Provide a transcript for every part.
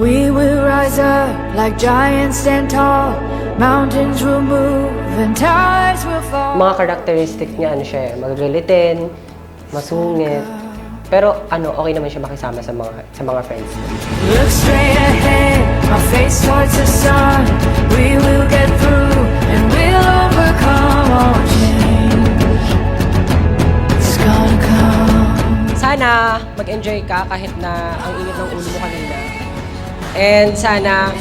We will rise up like giants stand tall. Mountains will move and towers will fall. Mga characteristic niya, ano siya, maglilitin, masungit. Pero okay naman siya makisama sa mga friends. Look straight ahead, my face towards the sun. We will get through and we'll overcome all change. It's gonna come. Sana mag-enjoy ka kahit na ang init ng ulo mo kanina. And sana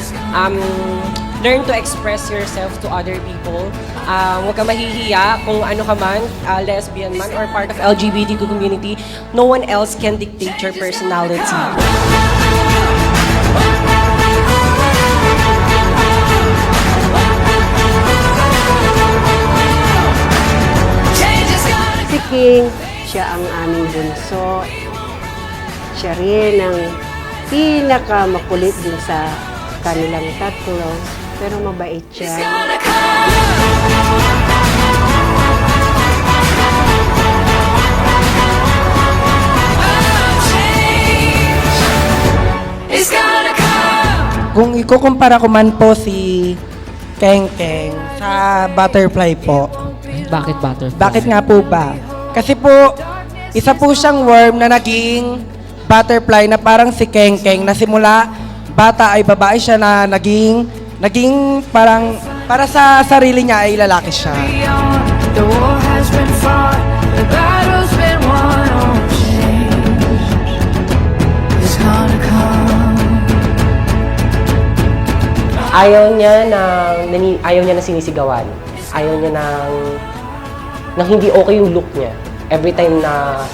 learn to express yourself to other people. Huwag ka mahihiya kung ano ka man, lesbian man or part of LGBTQ community. No one else can dictate your personality. Si King, siya ang aming bunso. Siya rin ang pinakamakulit din sa kanilang tatlo. Pero mabait siya. Kung ikukumpara ko man po si Keng-Keng sa butterfly po. Bakit butterfly? Bakit nga po ba? Kasi po, isa po siyang worm na naging butterfly na parang si Keng-Keng na simula bata ay babae siya na naging parang para sa sarili niya ay lalaki siya. The war has been fought, the battle's been won. Oh, change is gonna come. Ayaw niya na sinisigawan. Ayaw niya nang hindi okay yung look niya. Every time na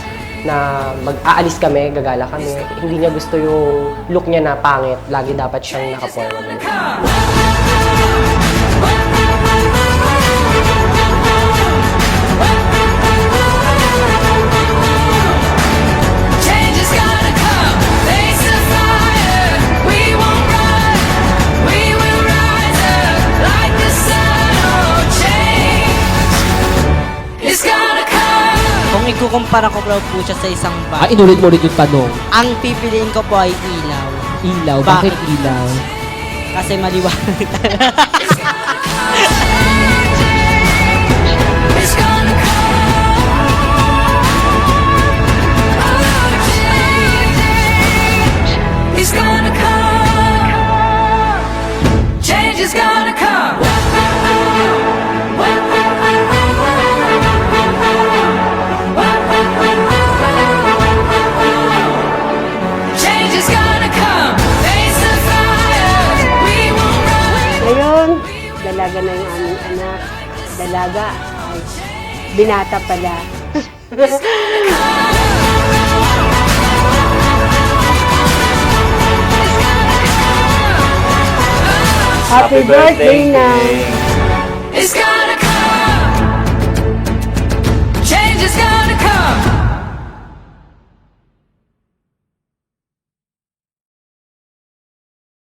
mag-aalis kami, gagala kami, hindi niya gusto yung look niya na pangit. Lagi dapat siyang naka-formal. Change is gonna come. Face the fire. We won't run. We will rise up like the sun. Oh, change is gonna come. Kung ikukumpara ko po siya sa isang bata, Inulit mo ulit yung tanong. ang pipiliin ko po ay ilaw. Ilaw. Bakit? Bakit ilaw? Kasi maliwanag. It's gonna come. Oh, change is gonna come. Change is gonna come. Change is gonna come. Face the fire. We won't run. Ngayon, dalaga na yung aming anak. Dalaga ay binata pala. Happy birthday, Nang!